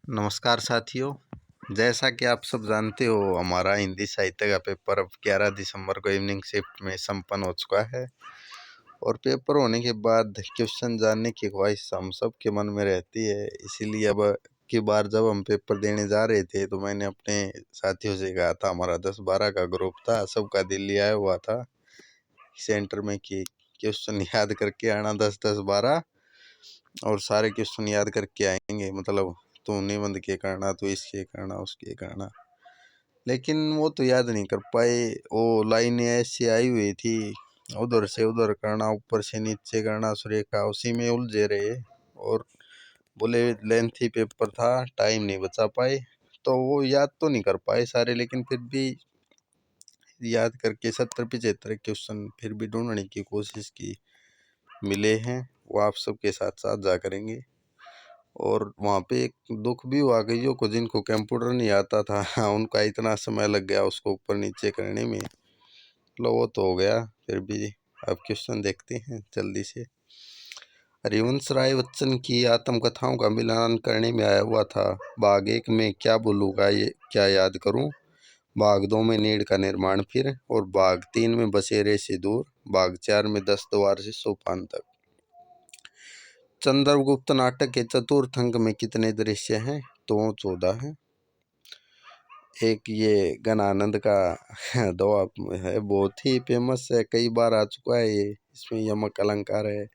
नमस्कार साथियों। जैसा कि आप सब जानते हो, हमारा हिंदी साहित्य का पेपर अब 11 दिसंबर को इवनिंग शिफ्ट में संपन्न हो चुका है। और पेपर होने के बाद क्वेश्चन जानने की ख्वाहिश हम सब के मन में रहती है। इसीलिए अब की बार जब हम पेपर देने जा रहे थे तो मैंने अपने साथियों से कहा था, हमारा 10-12 का ग्रुप था, सबका दिल्ली आया हुआ था सेंटर में, कि क्वेश्चन याद करके आना 10-10-12, और सारे क्वेश्चन याद करके आएंगे। मतलब तो निबंध के करना, तो इसके करना, उसके करना। लेकिन वो तो याद नहीं कर पाए। वो लाइनें ऐसी आई हुई थी, उधर से उधर करना, ऊपर से नीचे करना, सुरेखा, उसी में उलझे रहे। और बोले लेंथी पेपर था, टाइम नहीं बचा पाए, तो वो याद तो नहीं कर पाए सारे। लेकिन फिर भी याद करके 70-75 क्वेश्चन फिर भी ढूंढने की कोशिश की, मिले हैं। वो आप सबके साथ साझा करेंगे। और वहाँ पे एक दुख भी हुआ कि जो जिनको कंप्यूटर नहीं आता था उनका इतना समय लग गया उसको ऊपर नीचे करने में। लो, वो तो हो गया। फिर भी अब क्वेश्चन देखते हैं जल्दी से। हरिवंश राय बच्चन की आत्मकथाओं का मिलान करने में आया हुआ था। भाग 1 में क्या बोलूँगा ये क्या याद करूँ, भाग 2 में नीड़ का निर्माण फिर, और भाग 3 में बसेरे से दूर, भाग 4 में 10 द्वार से सोपान तक। चंद्रगुप्त नाटक के चतुर्थ अंक में कितने दृश्य हैं? तो 14 है। एक ये गणानंद का दोहा है, बहुत ही फेमस है, कई बार आ चुका है ये। इसमें यमक अलंकार है,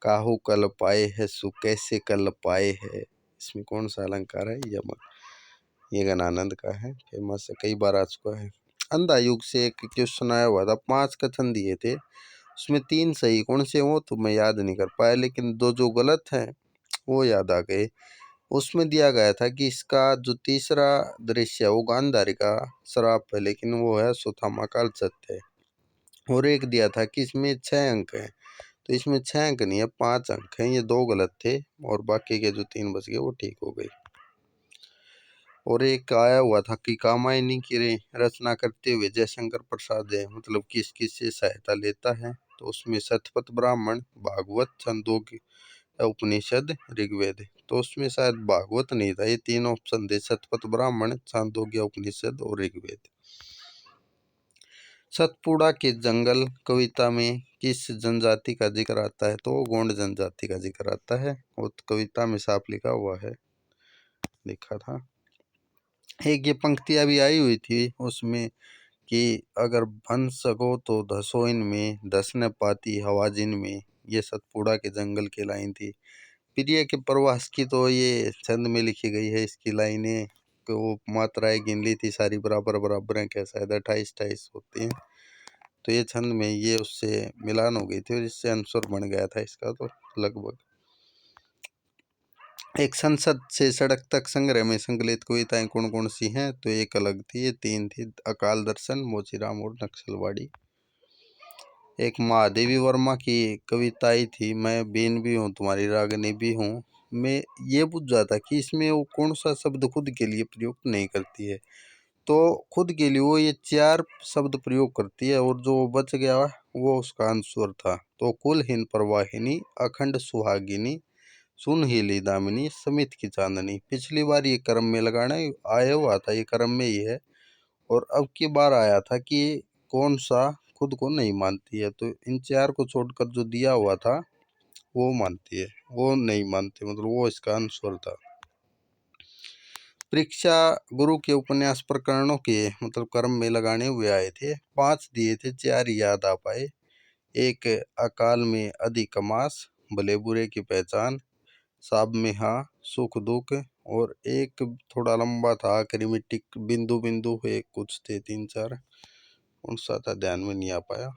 काहू कल पाए है सु कैसे कल पाए है। इसमें कौन सा अलंकार है? यमक। ये गणानंद का है, फेमस है, कई बार आ चुका है। अंधा युग से एक क्वेश्चन आया हुआ था, 5 कथन दिए थे, उसमें 3 सही, कौन से हो तो मैं याद नहीं कर पाया, लेकिन 2 जो गलत हैं वो याद आ गए। उसमें दिया गया था कि इसका जो तीसरा दृश्य है वो गांधारी का श्राप है, लेकिन वो है सुथामा काल सत्य। और एक दिया था कि इसमें 6 अंक हैं, तो इसमें 6 अंक नहीं है, 5 अंक हैं। ये 2 गलत थे और बाकी के जो 3 बच गए वो ठीक हो गए। और एक आया हुआ था कि कामायनी की रचना करते हुए जयशंकर प्रसाद है, मतलब किस किस से सहायता लेता है, तो उसमें शतपथ ब्राह्मण, भागवत, छंदोग्य उपनिषद, ऋग्वेद। तो उसमें शायद भागवत नहीं था। ये 3 ऑप्शन थे, शतपथ ब्राह्मण, छांदोग्य उपनिषद और ऋग्वेद। सतपुड़ा के जंगल कविता में किस जनजाति का जिक्र आता है? तो गोंड जनजाति का जिक्र आता है, और कविता में साफ लिखा हुआ है, लिखा था। एक ये पंक्तियां भी आई हुई थी उसमें कि अगर बन सको तो धसो इनमें, धस न पाती हवा जिनमें। ये सतपुड़ा के जंगल की लाइन थी। प्रिय के प्रवास की तो ये छंद में लिखी गई है। इसकी लाइनें को वो मात्राएं गिन ली थी सारी, बराबर बराबर हैं क्या, शायद 28-28 होती हैं। तो ये छंद में ये उससे मिलान हो गई थी और इससे आंसर बन गया था इसका, तो लगभग। एक संसद से सड़क तक संग्रह में संकलित कविताएं कौन कौन सी हैं? तो एक अलग थी, ये 3 थी, अकाल दर्शन, मोचीराम और नक्सलवाड़ी। एक महादेवी वर्मा की कविताई थी, मैं बीन भी हूँ तुम्हारी रागनी भी हूँ। मैं ये पूछ जाता कि इसमें वो कौन सा शब्द खुद के लिए प्रयुक्त नहीं करती है, तो खुद के लिए वो ये 4 शब्द प्रयोग करती है, और जो बच गया वो उसका आंसर था। तो कुलहीन प्रवाहिनी, अखंड सुहागिनी, सुन ही ली दामिनी, समित की चांदनी। पिछली बार ये क्रम में लगाना आया हुआ था, ये क्रम में ही है। और अब की बार आया था कि कौन सा खुद को नहीं मानती है, तो इन 4 को छोड़कर जो दिया हुआ था वो मानती है, वो नहीं मानती, मतलब वो इसका आंसर था। परीक्षा गुरु के उपन्यास प्रकरणों के मतलब क्रम में लगाने हुए आए थे, 5 दिए थे, 4 याद आ पाए। एक अकाल में अधिक मास, भले बुरे की पहचान, साब में हाँ, सुख दुख, और एक थोड़ा लंबा था आखिरी में टिक बिंदु बिंदु है, कुछ थे 3-4, कौन सा था ध्यान में नहीं आ पाया।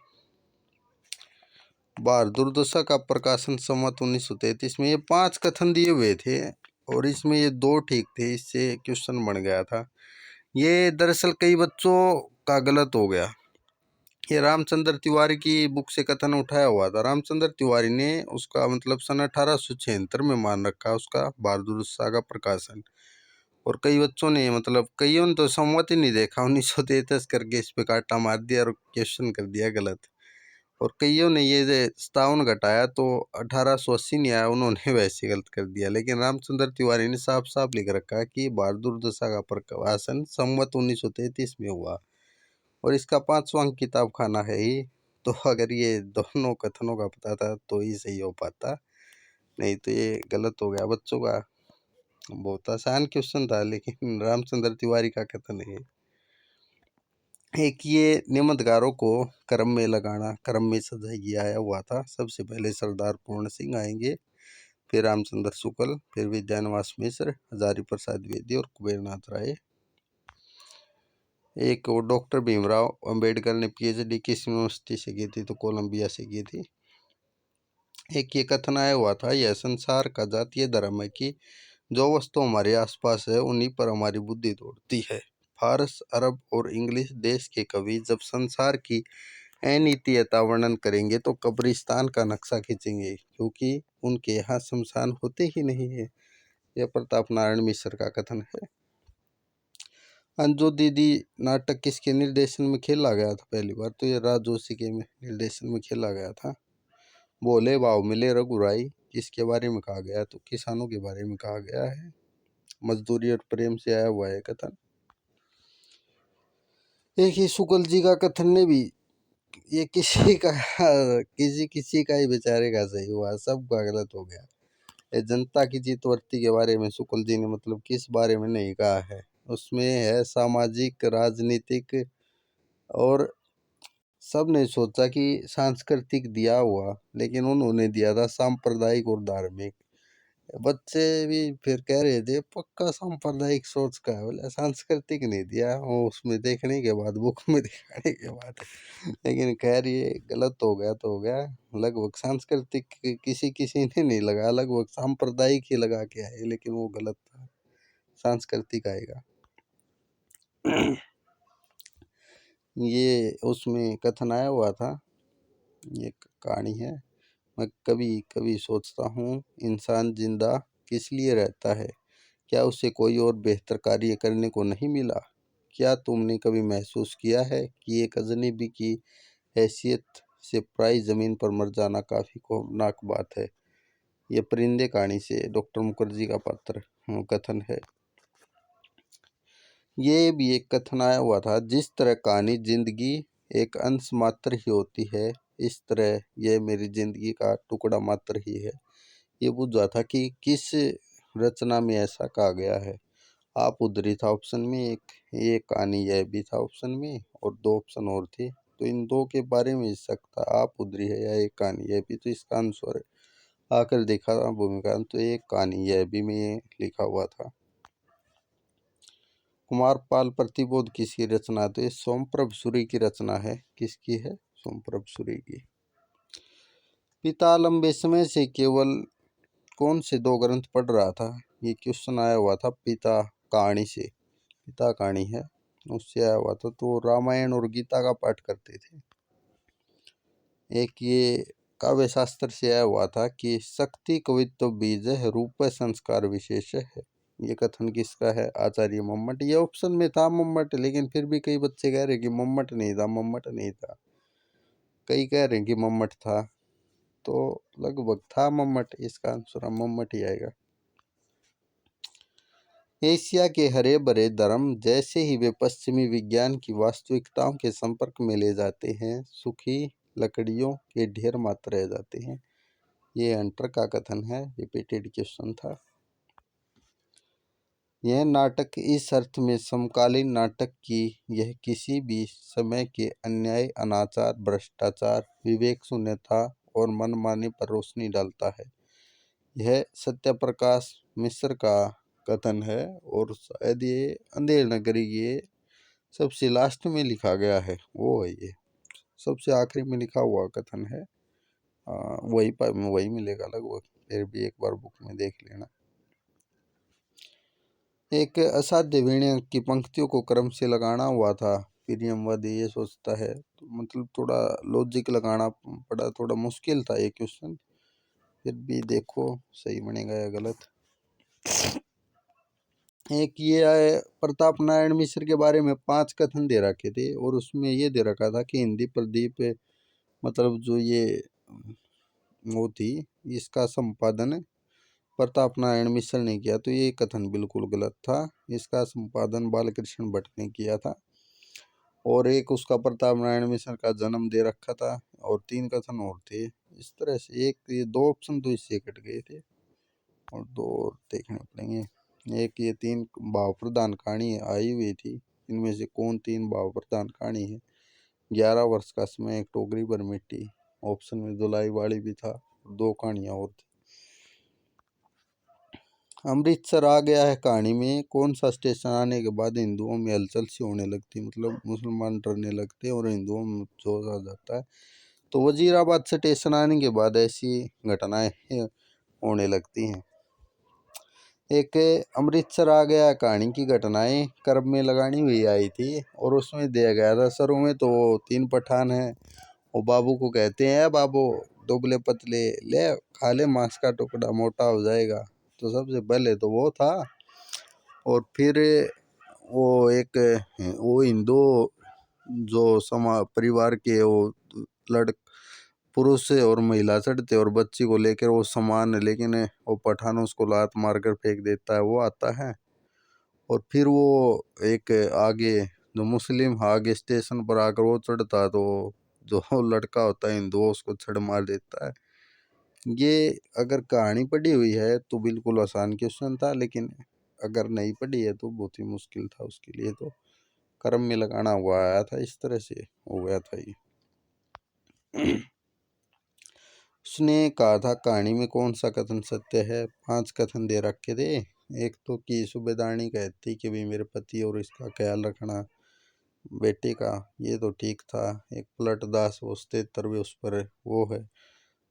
बार दुर्दशा का प्रकाशन संवत 1933 में। ये 5 कथन दिए हुए थे और इसमें ये 2 ठीक थे, इससे क्वेश्चन बन गया था। ये दरअसल कई बच्चों का गलत हो गया। ये रामचंद्र तिवारी की बुक से कथन उठाया हुआ था। रामचंद्र तिवारी ने उसका मतलब सन 1876 में मान रखा उसका बार दुर्दशा का प्रकाशन, और कई बच्चों ने मतलब कईयों ने तो संवत ही नहीं देखा, 1933 करके इस पे काटा मार दिया और क्वेश्चन कर दिया गलत। और कईयों ने ये 57 घटाया तो 1880 नहीं आया, उन्होंने वैसे गलत कर दिया। लेकिन रामचंद्र तिवारी ने साफ साफ लिख रखा है कि भारत दुर्दशा का प्रकाशन संवत 1933 में हुआ और इसका 5वां अंक किताब खाना है ही। तो अगर ये दोनों कथनों का पता था तो ही सही हो पाता, नहीं तो ये गलत हो गया बच्चों का। बहुत आसान क्वेश्चन था लेकिन रामचंद्र तिवारी का कथन है। एक ये निबंधकारों को क्रम में लगाना, क्रम में सजाइए आया हुआ था। सबसे पहले सरदार पूर्ण सिंह आएंगे, फिर रामचंद्र शुक्ल, फिर विद्यानिवास मिश्र, हजारी प्रसाद द्विवेदी और कुबेरनाथ राय। एक वो डॉक्टर भीमराव अंबेडकर ने पीएचडी किस यूनिवर्सिटी से की थी, तो कोलंबिया से की थी। एक ये कथन आया हुआ था, यह संसार का जातीय धर्म है कि जो वस्तु हमारे आसपास है उन्हीं पर हमारी बुद्धि दौड़ती है। फारस, अरब और इंग्लिश देश के कवि जब संसार की अनित्यता वर्णन करेंगे तो कब्रिस्तान का नक्शा खींचेंगे, क्योंकि उनके यहाँ शमशान होते ही नहीं है। यह प्रताप नारायण मिश्र का कथन है। अंजू दीदी नाटक किसके निर्देशन में खेला गया था पहली बार, तो ये राज जोशी के निर्देशन में खेला गया था। बोले भाव मिले रघुराई किसके बारे में कहा गया, तो किसानों के बारे में कहा गया है। मजदूरी और प्रेम से आया हुआ है कथन। एक ही शुक्ल जी का कथन ने भी, ये किसी का किसी का ही बेचारे का सही हुआ, सबका गलत हो गया। ये जनता की जीतवर्ती के बारे में शुक्ल जी ने मतलब किस बारे में नहीं कहा है, उसमें है सामाजिक, राजनीतिक और सब ने सोचा कि सांस्कृतिक दिया हुआ, लेकिन उन्होंने दिया था सांप्रदायिक और धार्मिक। बच्चे भी फिर कह रहे थे पक्का सांप्रदायिक सोच का है, बोले सांस्कृतिक नहीं दिया, वो उसमें देखने के बाद, बुक में दिखाने के बाद। लेकिन खैर ये गलत हो गया तो हो गया। लगभग सांस्कृतिक किसी किसी ने नहीं लगा, लगभग सांप्रदायिक ही लगा के आए, लेकिन वो गलत था, सांस्कृतिक आएगा। ये उसमें कथन आया हुआ था, एक कहानी है। मैं कभी कभी सोचता हूँ इंसान जिंदा किस लिए रहता है, क्या उसे कोई और बेहतर कार्य करने को नहीं मिला? क्या तुमने कभी महसूस किया है कि एक अजनबी की हैसियत से पराई जमीन पर मर जाना काफी खौफनाक बात है? ये परिंदे कहानी से डॉक्टर मुखर्जी का पात्र कथन है। ये भी एक कथन आया हुआ था, जिस तरह कहानी जिंदगी एक अंश मात्र ही होती है, इस तरह यह मेरी जिंदगी का टुकड़ा मात्र ही है। ये पूछा था कि किस रचना में ऐसा कहा गया है। आप उधरी था ऑप्शन में, एक ये कहानी यह भी था ऑप्शन में, और 2 ऑप्शन और थे, तो इन 2 के बारे में शक था, आप उधरी है या एक कहानी यह भी, तो इसका आंसर है। आकर देखा था भूमिका, तो एक कहानी यह भी में लिखा हुआ था। कुमारपाल प्रतिबोध किसकी रचना, तो ये सोमप्रभ सूरी की रचना है। किसकी है? सोमप्रभ सूरी की। पिता लंबे समय से केवल कौन से 2 ग्रंथ पढ़ रहा था, ये क्वेश्चन आया हुआ था पिता कहानी से। पिता कहानी है, उससे आया हुआ था, तो रामायण और गीता का पाठ करते थे। एक ये काव्य शास्त्र से आया हुआ था कि शक्ति कवित्व बीज है, रूप संस्कार विशेष है। ये कथन किसका है? आचार्य मम्मट। ये ऑप्शन में था मम्मट, लेकिन फिर भी कई बच्चे कह रहे कि मम्मट नहीं था, मम्मट नहीं था। कई कह रहे कि मम्मट था, तो लगभग था मम्मट, इसका आंसर मम्मट ही आएगा। एशिया के हरे भरे धर्म जैसे ही वे पश्चिमी विज्ञान की वास्तविकताओं के संपर्क में ले जाते हैं, सूखी लकड़ियों के ढेर मात्र रह जाते हैं। ये हंटर का कथन है, रिपीटेड क्वेश्चन था। यह नाटक इस अर्थ में समकालीन नाटक की यह किसी भी समय के अन्याय, अनाचार, भ्रष्टाचार, विवेक शून्यता और मनमानी पर रोशनी डालता है। यह सत्यप्रकाश मिश्र का कथन है, और शायद ये अंधेर नगरी ये सबसे लास्ट में लिखा गया है, वो है ये सबसे आखिरी में लिखा हुआ कथन है। वही मिलेगा लगभग, फिर भी एक बार बुक में देख लेना। एक असाध्य वीणा की पंक्तियों को क्रम से लगाना हुआ था, प्रियमवद ये सोचता है, तो मतलब थोड़ा लॉजिक लगाना पड़ा, थोड़ा मुश्किल था ये क्वेश्चन, फिर भी देखो सही बनेगा या गलत। एक ये है, प्रताप नारायण मिश्र के बारे में 5 कथन दे रखे थे, और उसमें ये दे रखा था कि हिंदी प्रदीप मतलब जो ये वो थी, इसका संपादन प्रताप नारायण मिश्र ने किया, तो ये कथन बिल्कुल गलत था। इसका संपादन बालकृष्ण भट्ट ने किया था। और एक उसका प्रताप नारायण मिश्र का जन्म दे रखा था, और 3 कथन और थे। इस तरह से एक ये 2 ऑप्शन तो इससे कट गए थे, और 2 और देखने पड़ेंगे। एक ये 3 भाव प्रधान कहानी आई हुई थी, इनमें से कौन 3 भाव प्रधान कहानी है। 11 वर्ष का समय, एक टोकरी पर मिट्टी, ऑप्शन में धुलाई वाली भी था, 2 कहानियां और थी। अमृतसर आ गया है कहानी में कौन सा स्टेशन आने के बाद हिंदुओं में हलचल सी होने लगती, मतलब मुसलमान डरने लगते हैं और हिंदुओं में जोश आ जाता है। तो वजीराबाद स्टेशन आने के बाद ऐसी घटनाएं होने लगती हैं। एक अमृतसर आ गया कहानी की घटनाएं कर्ब में लगानी हुई आई थी, और उसमें दिया गया था सरों में तो 3 पठान हैं, वो बाबू को कहते हैं, बाबू दुबले पतले ले खा ले, मांस का टुकड़ा मोटा हो जाएगा। तो सबसे पहले तो वो था, और फिर वो एक वो हिंदू जो परिवार के वो लड़ पुरुष और महिला चढ़ते और बच्ची को लेकर वो समान, लेकिन वो पठान उसको लात मारकर फेंक देता है, वो आता है। और फिर वो एक आगे जो मुस्लिम आगे स्टेशन पर आकर वो चढ़ता है, तो जो लड़का होता है हिंदू उसको छड़ मार देता है। ये अगर कहानी पढ़ी हुई है तो बिल्कुल आसान क्वेश्चन था, लेकिन अगर नहीं पढ़ी है तो बहुत ही मुश्किल था उसके लिए। तो कर्म में लगाना हुआ आया था, इस तरह से हो गया था ये। उसने कहा था कहानी में कौन सा कथन सत्य है। 5 कथन दे रखे थे। एक तो कि सूबेदारनी कहती कि भी मेरे पति और इसका ख्याल रखना बेटे का, ये तो ठीक था। एक पलट दास वो 73 उस पर वो है,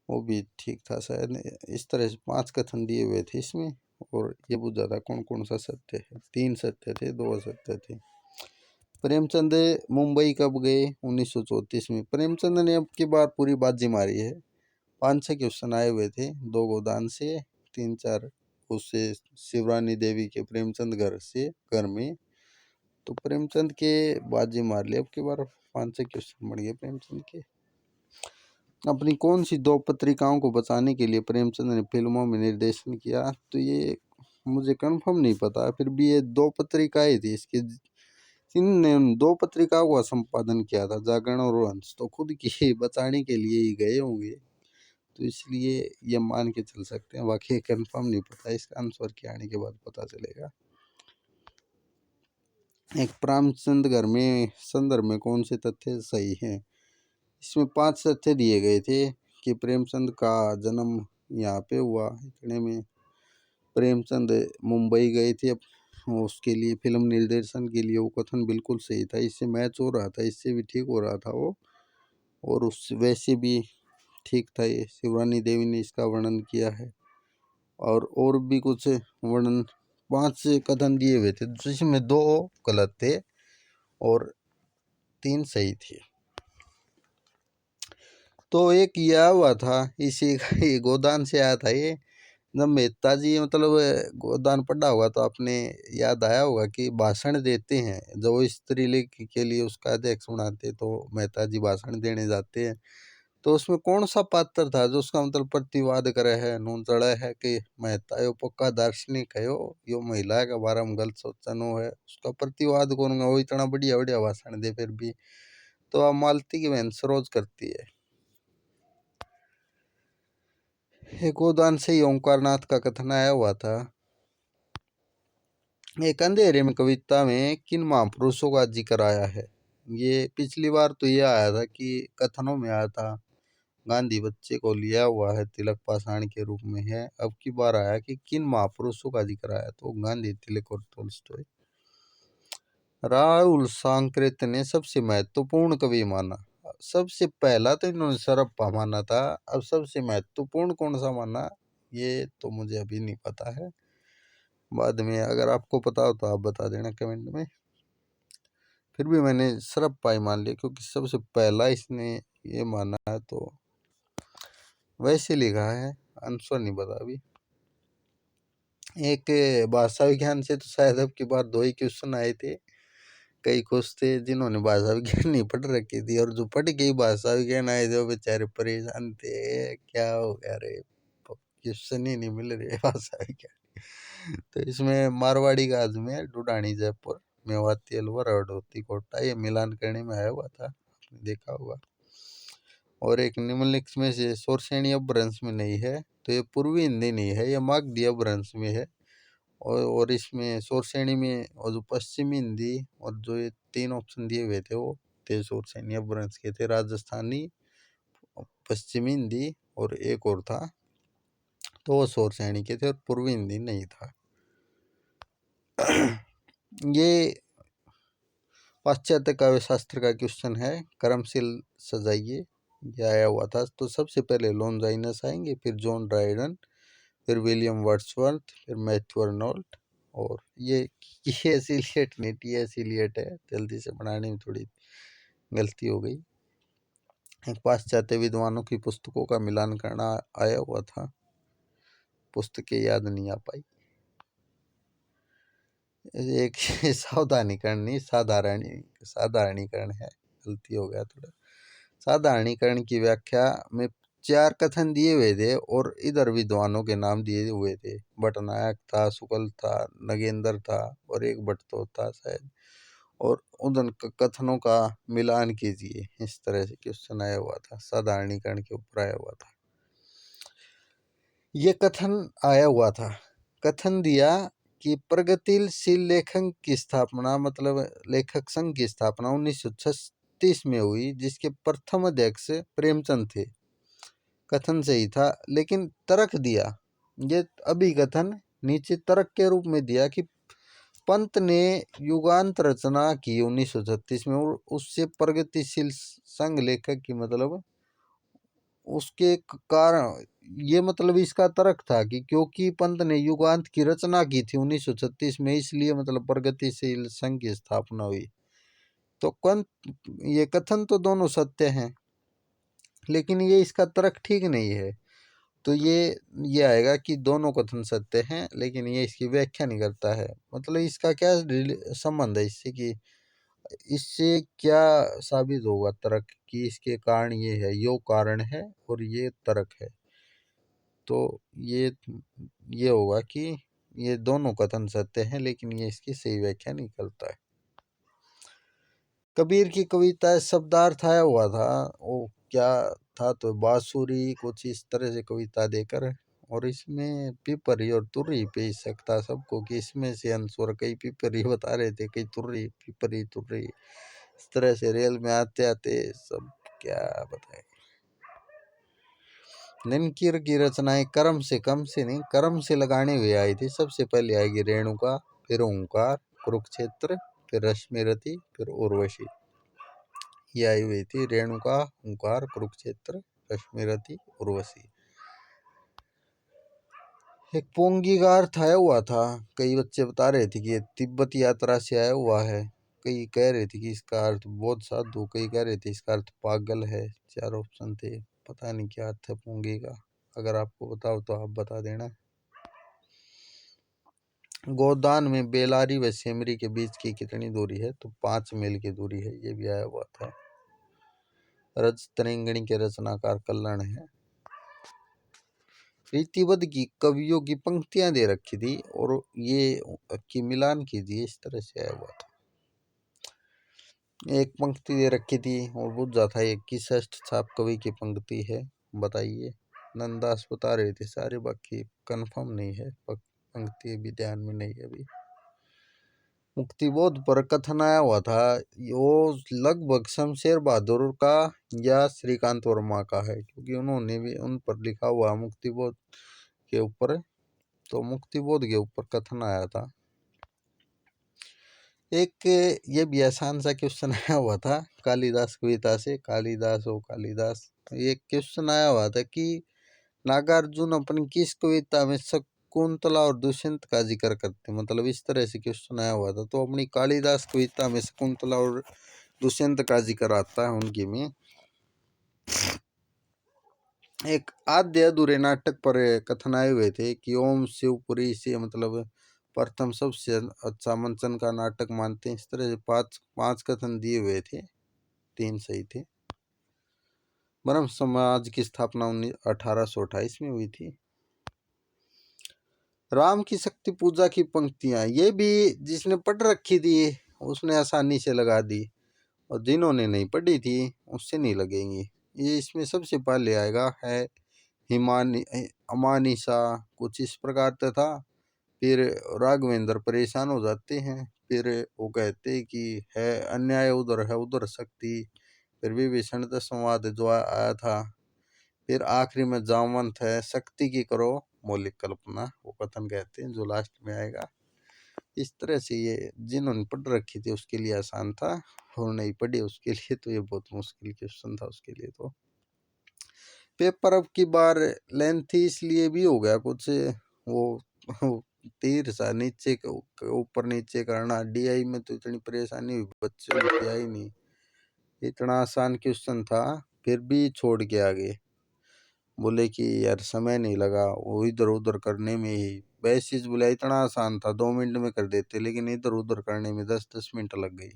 वो भी ठीक था शायद। इस तरह से 5 कथन दिए हुए थे इसमें, और ये पूछा था कौन कौन सा सत्य है। 3 सत्य थे, 2 असत्य थे। प्रेमचंद मुंबई कब गए? 1934 में। प्रेमचंद ने अब की बार पूरी बाजी मारी है। 5-6 क्वेश्चन आए हुए थे, 2 गोदान से, 3-4 उससे शिवरानी देवी के प्रेमचंद घर में। तो प्रेमचंद के बाजी मार लिए अब की बार, 5-6 क्वेश्चन बढ़ गए प्रेमचंद के। अपनी कौन सी 2 पत्रिकाओं को बचाने के लिए प्रेमचंद ने फिल्मों में निर्देशन किया? तो ये मुझे कंफर्म नहीं पता, फिर भी ये 2 पत्रिकाएं थी इसकी। इनने 2 पत्रिकाओं का संपादन किया था, जागरण और हंस, तो खुद की बचाने के लिए ही गए होंगे, तो इसलिए ये मान के चल सकते हैं। बाकी कंफर्म नहीं पता, इसका आंसर के आने के बाद पता चलेगा। एक प्रेमचंद घर में संदर्भ में कौन से तथ्य सही हैं? इसमें 5 तथ्य दिए गए थे कि प्रेमचंद का जन्म यहाँ पे हुआ इतने में, प्रेमचंद मुंबई गए थे उसके लिए फिल्म निर्देशन के लिए, वो कथन बिल्कुल सही था, इससे मैच हो रहा था, इससे भी ठीक हो रहा था वो, और उस वैसे भी ठीक था ये। शिवरानी देवी ने इसका वर्णन किया है, और भी कुछ वर्णन। 5 कथन दिए हुए थे जिसमें 2 गलत थे और 3 सही थे। तो एक यह हुआ था, इसी ये गोदान से आया था ये। जब मेहता जी मतलब गोदान पढ़ा होगा तो आपने याद आया होगा कि भाषण देते हैं, जो स्त्रीलिंग के लिए उसका अध्यक्ष बनाते, तो मेहता जी भाषण देने जाते हैं। तो उसमें कौन सा पात्र था जो उसका मतलब प्रतिवाद करे है, नून चढ़ा है कि मेहता यो पक्का दार्शनिक है, यो महिला के बारे में गलत सोचनो है, उसका प्रतिवाद करूंगा। वो इतना बढ़िया बढ़िया भाषण दे फिर भी। तो अब मालती की बहन सरोज करती है। गोदान से ही ओंकारनाथ का कथन आया हुआ था। एक अंधेरे में कविता में किन महापुरुषों का जिक्र आया है? ये पिछली बार तो ये आया था कि कथनों में आया था गांधी बच्चे को लिया हुआ है, तिलक पाषाण के रूप में है। अब की बार आया कि किन महापुरुषों का जिक्र आया, तो गांधी, तिलक और टोल्स्टॉय। राहुल सांकृत ने सबसे महत्वपूर्ण कवि माना। सबसे पहला तो इन्होंने सरप्पा माना था, अब सबसे महत्वपूर्ण कौन सा माना ये तो मुझे अभी नहीं पता है, बाद में अगर आपको पता हो तो आप बता देना कमेंट में। फिर भी मैंने सरप्पा ही मान लिया क्योंकि सबसे पहला इसने ये माना है, तो वैसे लिखा है, आंसर नहीं पता अभी। एक भाषा विज्ञान से तो शायद अब की बार 2 ही क्वेश्चन आए थे। कई खुश थे जिन्होंने भाषा विज्ञान नहीं पढ़ रखी थी, और जो पढ़ के ही भाषा विज्ञान आए थे वो बेचारे परेशान थे, क्या हो गया रे, क्वेश्चन ही नहीं मिल रहे भाषा विज्ञान। तो इसमें मारवाड़ी का आदमी है, डुडानी जयपुर, मेवाती अलवर, हरदोती कोटा, ये मिलान करने में आया हुआ था, आपने देखा होगा। और एक निम्नलिखित में से सोरसेनी अपभ्रंश में नहीं है, तो ये पूर्वी हिंदी नहीं है, ये मागधी अपभ्रंश में है। और इसमें सोरसेनी में, और जो पश्चिमी हिंदी और जो ये 3 ऑप्शन दिए हुए थे वो थे सोरसेनी अपभ्रंश के थे, राजस्थानी, पश्चिमी हिंदी और एक और था, तो वो सोरसेनी के थे, और पूर्वी हिंदी नहीं था। ये पाश्चात्य काव्य शास्त्र का क्वेश्चन है, क्रमशील सजाइए, ये आया हुआ था। तो सबसे पहले लॉन्जाइनस आएंगे, फिर जॉन ड्राइडन, फिर विलियम वर्ड्सवर्थ, फिर मैथ्यू आर्नोल्ट, और ये टी.एस. इलियट नहीं, टी.एस. इलियट है, जल्दी से बनाने में थोड़ी गलती हो गई। एक पाश्चात्य विद्वानों की पुस्तकों का मिलान करना आया हुआ था, पुस्तकें याद नहीं आ पाई। एक सावधानीकरण नहीं, साधारणीकरण है, गलती हो गया थोड़ा। साधारणीकरण की व्याख्या में 4 कथन दिए हुए थे, और इधर विद्वानों के नाम दिए हुए थे, भट्टनायक था, शुक्ल था, नगेंद्र था, और एक भट्टो था शायद, और उन कथनों का मिलान कीजिए, इस तरह से क्वेश्चन आया हुआ था, साधारणीकरण के ऊपर आया हुआ था। ये कथन आया हुआ था, कथन दिया कि प्रगतिशील लेखक की स्थापना, मतलब लेखक संघ की स्थापना 1936 में हुई, जिसके प्रथम अध्यक्ष प्रेमचंद थे। कथन सही था, लेकिन तर्क दिया, ये अभी कथन नीचे तर्क के रूप में दिया कि पंत ने युगांत रचना की 1936 में, और उससे प्रगतिशील संघ लेखक की, मतलब उसके कारण, ये मतलब इसका तर्क था कि क्योंकि पंत ने युगांत की रचना की थी 1936 में, इसलिए मतलब प्रगतिशील संघ की स्थापना हुई। तो ये कथन तो दोनों सत्य हैं, लेकिन ये इसका तर्क ठीक नहीं है। तो ये आएगा कि दोनों कथन सत्य हैं, लेकिन ये इसकी व्याख्या नहीं करता है। मतलब इसका क्या संबंध है इससे, कि इससे क्या साबित होगा तर्क, कि इसके कारण ये है, यो कारण है और ये तर्क है। तो ये होगा कि ये दोनों कथन सत्य हैं, लेकिन ये इसकी सही व्याख्या नहीं करता है। कबीर की कविता शब्दार्थ आया हुआ था, वो क्या था, तो बांसुरी कुछ इस तरह से कविता देकर, और इसमें पिपरी और तुर्री पे ही शक था सबको कि इसमें से अंश, और कई पिपरी बता रहे थे, कई तुर्री, पिपरी तुर्री, इस तरह से रेल में आते आते सब क्या बताए। निनकीर की रचनाएं कर्म से, कम से नहीं, कर्म से लगाने हुए आई थी। सबसे पहले आएगी रेणुका, फिर ओंकार, कुरुक्षेत्र, फिर रश्मिरथी, फिर उर्वशी, ये आई हुई थी, रेणुका, ओंकार, कुरुक्षेत्र, रश्मिरथी, उर्वशी। एक पोंगी का अर्थ आया हुआ था, कई बच्चे बता रहे थे कि ये तिब्बत यात्रा से आया हुआ है, कई कह रहे थे कि इसका अर्थ बौद्ध साधु, कई कह रहे थे इसका अर्थ पागल है। 4 ऑप्शन थे, पता नहीं क्या अर्थ है पोंगी का, अगर आपको बताओ तो आप बता देना। गोदान में बेलारी व सेमरी के बीच की कितनी दूरी है, तो 5 मील की दूरी है, ये भी आया हुआ था। रजतरंगिणी के रचनाकार कल्लण है। रीतिबद्ध की कवियों की पंक्तियां दे रखी थी, और ये की मिलान कीजिए, इस तरह से आया हुआ था। एक पंक्ति दे रखी थी और बुझ जाता है, कि षष्ठ छाप कवि की पंक्ति है, बताइए। नंदास बता रहे थे सारे, बाकी कंफर्म नहीं है, पंक्ति भी ध्यान में नहीं है अभी। मुक्तिबोध पर कथन आया हुआ था, वो लगभग शमशेर बहादुर का या श्रीकांत वर्मा का है, क्योंकि उन्होंने भी उन पर लिखा हुआ मुक्तिबोध के ऊपर, तो मुक्तिबोध के ऊपर कथन आया था। एक ये भी आसान सा क्वेश्चन आया हुआ था कालिदास कविता से, कालिदास हो कालिदास, ये क्वेश्चन आया हुआ था कि नागार्जुन अपनी किस कविता में शकुंतला और दुष्यंत का जिक्र करते, मतलब इस तरह से क्वेश्चन आया हुआ था। तो अपनी कालिदास कविता में शकुंतला और दुष्यंत का जिक्र आता है उनकी में। एक आद्य अधूरे नाटक पर कथन आए हुए थे कि ओम शिवपुरी से, मतलब प्रथम सबसे अच्छा मंचन का नाटक मानते हैं। इस तरह से पांच कथन दिए हुए थे, 3 सही थे। ब्रह्म समाज की स्थापना 1828 में हुई थी। राम की शक्ति पूजा की पंक्तियां, ये भी जिसने पढ़ रखी थी उसने आसानी से लगा दी, और जिन्होंने नहीं पढ़ी थी उससे नहीं लगेंगी। ये इसमें सबसे पहले आएगा है हिमानी अमानिशा, कुछ इस प्रकार का था। फिर राघवेंद्र परेशान हो जाते हैं, फिर वो कहते हैं कि है अन्याय उधर है उधर शक्ति। फिर विभीषण का संवाद जो आया था। फिर आखिरी में जामवंत है शक्ति की करो मौलिक कल्पना, वो कथन कहते हैं जो लास्ट में आएगा। इस तरह से ये जिन्होंने पढ़ रखी थी उसके लिए आसान था, और नहीं पढ़ी उसके लिए तो ये बहुत मुश्किल क्वेश्चन था उसके लिए। तो पेपर अब की बार लेंथी इसलिए भी हो गया कुछ, वो तीर सा नीचे ऊपर नीचे करना, डीआई में तो इतनी परेशानी हुई बच्चों की आई नहीं, इतना आसान क्वेश्चन था फिर भी छोड़ के आगे। बोले कि यार समय नहीं लगा वो इधर उधर करने में ही, वैसे चीज बोला इतना आसान था 2 मिनट में कर देते, लेकिन इधर उधर करने में 10-10 मिनट लग गई।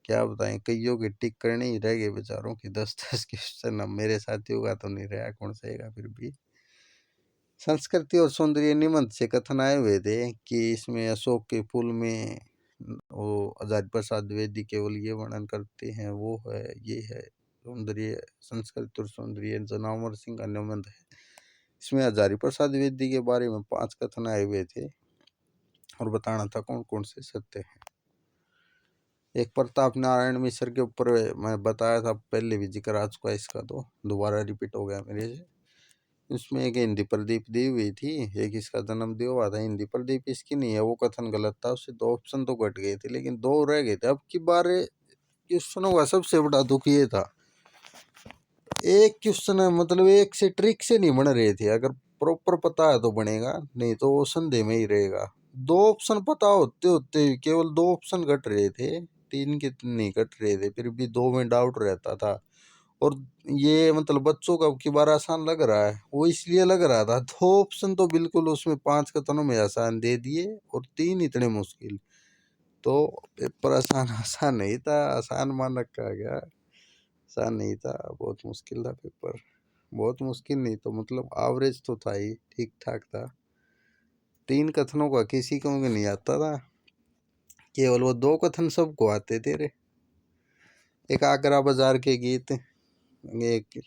क्या बताएं, कईयों के टिक करने ही रह गए बेचारों की 10-10 क्वेश्चन। अब मेरे साथियों का तो नहीं रहा, कौन सहेगा फिर भी। संस्कृति और सौंदर्य निबंध से कथन आए हुए थे कि इसमें अशोक के फूल में वो आचार्य प्रसाद द्विवेदी केवल ये वर्णन करते हैं, वो है ये है सौंदर्य, संस्कृति और सौंदर्य जनावर सिंह का निबंध है। इसमें आचार्य प्रसाद द्विवेदी के बारे में 5 कथन आए हुए थे, और बताना था कौन कौन से सत्य हैं। एक प्रताप नारायण मिश्र के ऊपर मैं बताया था, पहले भी जिक्र आ चुका है इसका, तो दोबारा रिपीट हो गया मेरे से। इसमें एक हिंदी प्रदीप दी हुई थी, एक इसका जन्म दिया हुआ था। हिंदी प्रदीप इसकी नहीं है, वो कथन गलत था, उससे 2 ऑप्शन तो कट गए थे लेकिन 2 रह गए थे। अब की बार क्वेश्चनों का सबसे बड़ा दुख ये था, एक क्वेश्चन मतलब एक से ट्रिक से नहीं बन रहे थे। अगर प्रॉपर पता है तो बनेगा, नहीं तो वो संदेह में ही रहेगा। 2 ऑप्शन पता होते होते केवल 2 ऑप्शन कट रहे थे, 3 के नहीं कट रहे थे, फिर भी 2 में डाउट रहता था। और ये मतलब बच्चों का की बार आसान लग रहा है, वो इसलिए लग रहा था 2 ऑप्शन तो बिल्कुल उसमें 5 कथनों में आसान दे दिए, और 3 इतने मुश्किल। तो पेपर आसान आसान नहीं था, आसान मान रखा गया, आसान नहीं था, बहुत मुश्किल था पेपर। बहुत मुश्किल नहीं तो मतलब एवरेज तो था ही, ठीक ठाक था। 3 कथनों का किसी को भी नहीं आता था, केवल वो 2 कथन सबको आते थे रे। एक आगरा बाजार के गीत, एक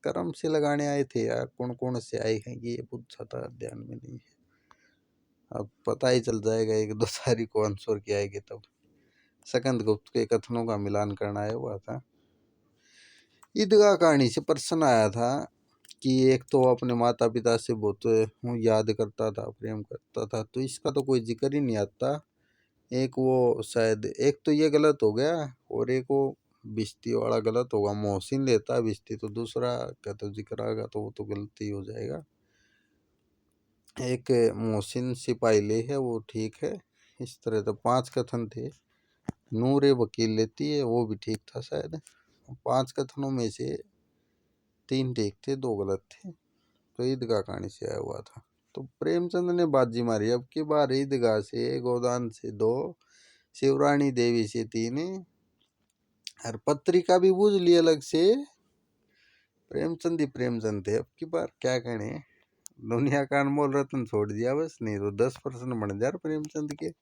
कर्म से लगाने आए थे यार, कौन कौन से आए हैं ये पूछा था, ध्यान में नहीं है, अब पता ही चल जाएगा 1-2 तारीख को आंसर क्या आएगी तब। सकंद गुप्त के कथनों का मिलान करना आया हुआ था। ईदगाह कहानी से प्रश्न आया था कि एक तो अपने माता पिता से बहुत याद करता था, प्रेम करता था, तो इसका तो कोई जिक्र ही नहीं आता। एक वो शायद, एक तो ये गलत हो गया, और एक वो बिस्ती वाला गलत होगा, मोहसिन लेता है बिस्ती, तो दूसरा का तो जिक्र आएगा तो वो तो गलती हो जाएगा। एक मोहसिन सिपाही ले है वो ठीक है। इस तरह तो 5 कथन थे। नूरे वकील लेती है वो भी ठीक था शायद। 5 कथनों में से 3 ठीक थे, 2 गलत थे। तो ईदगाह कहानी से आया हुआ था। तो प्रेमचंद ने बाजी मारी, अब की बार ईदगाह से, गोदान से 2, शिवरानी देवी से 3, और पत्रिका भी बूझ ली अलग से। प्रेमचंद ही प्रेमचंद थे अब की बार, क्या कहने। दुनिया का अनमोल रत्न छोड़ दिया बस, नहीं तो 10% बन जा प्रेमचंद के।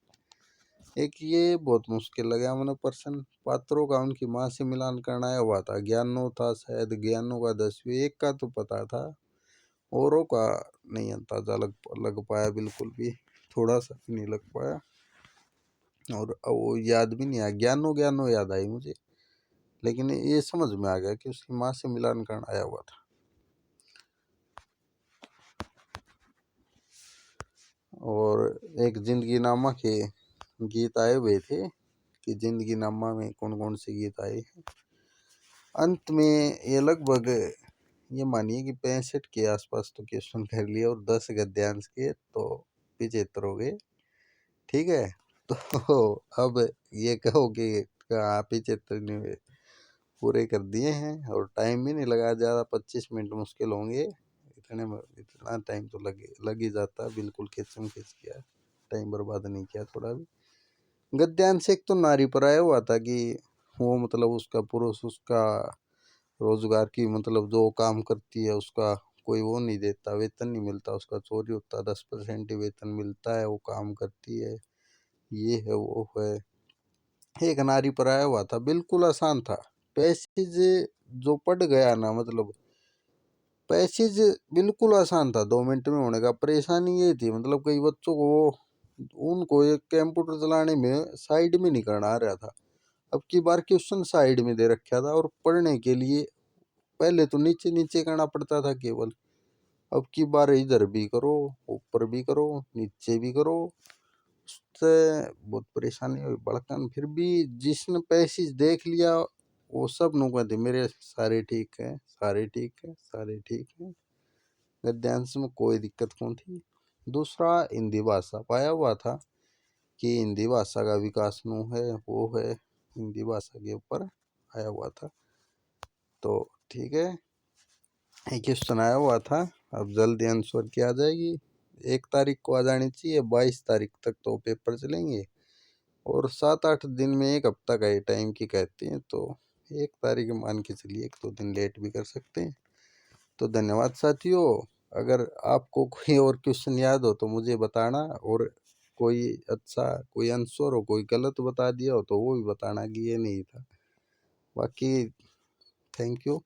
एक ये बहुत मुश्किल लगा मैंने प्रश्न, पात्रों का उनकी माँ से मिलान करना आया हुआ था। ज्ञानो था शायद, ज्ञानो का 10वीं, एक का तो पता था, औरों का नहीं अंदाजा लग पाया बिल्कुल भी, थोड़ा सा भी नहीं लग पाया। और वो याद भी नहीं आया, ज्ञानो ज्ञानो याद आई मुझे, लेकिन ये समझ में आ गया कि उसकी माँ से मिलान करना आया हुआ था। और एक जिंदगी नामा के गीत आए हुए थे कि जिंदगी नामा में कौन कौन से गीत आए हैं। अंत में ये लगभग ये मानिए कि 65 के आसपास तो क्वेश्चन कर लिए, और 10 गद्यांश के तो 75 हो गए, ठीक है। तो अब ये कहो कि आप 75 ने पूरे कर दिए हैं, और टाइम भी नहीं लगा ज़्यादा, 25 मिनट मुश्किल होंगे, इतने में इतना टाइम तो लग ही जाता, बिल्कुल खिंचम खिंच गया। टाइम बर्बाद नहीं किया थोड़ा भी। गद्यांश एक तो नारी पर आया हुआ था कि वो मतलब उसका पुरुष उसका रोजगार की मतलब जो काम करती है उसका कोई वो नहीं देता, वेतन नहीं मिलता, उसका चोरी होता, 10% ही वेतन मिलता है, वो काम करती है, ये है वो है। एक नारी पर आया हुआ था, बिल्कुल आसान था। पैसेज जो पढ़ गया ना, मतलब पैसेज बिल्कुल आसान था, 2 मिनट में होने का। परेशानी ये थी मतलब कई बच्चों को उनको एक कंप्यूटर चलाने में साइड में नहीं करना आ रहा था। अब की बार क्वेश्चन साइड में दे रखा था और पढ़ने के लिए पहले तो नीचे नीचे करना पड़ता था केवल, अब की बार इधर भी करो, ऊपर भी करो, नीचे भी करो। उससे बहुत परेशानी हुई बड़कन। फिर भी जिसने पैसेज देख लिया वो सब नु कहते मेरे सारे ठीक है, सारे ठीक है, सारे ठीक है। गद्यांश में कोई दिक्कत कौन थी। दूसरा हिंदी भाषा पाया हुआ था कि हिंदी भाषा का विकास नु है वो है, हिंदी भाषा के ऊपर आया हुआ था। तो ठीक है, एक क्वेश्चन आया हुआ था, अब जल्दी आंसर की आ जाएगी। 1 तारीख को आ जानी चाहिए, 22 तारीख तक तो पेपर चलेंगे और 7-8 दिन में, 1 हफ्ता का ही टाइम की कहते हैं, तो 1 तारीख मान के चलिए, 1-2 दिन लेट भी कर सकते हैं। तो धन्यवाद साथियों। अगर आपको कोई और क्वेश्चन याद हो तो मुझे बताना, और कोई अच्छा कोई आंसर हो, कोई गलत बता दिया हो तो वो भी बताना कि ये नहीं था। बाकी थैंक यू।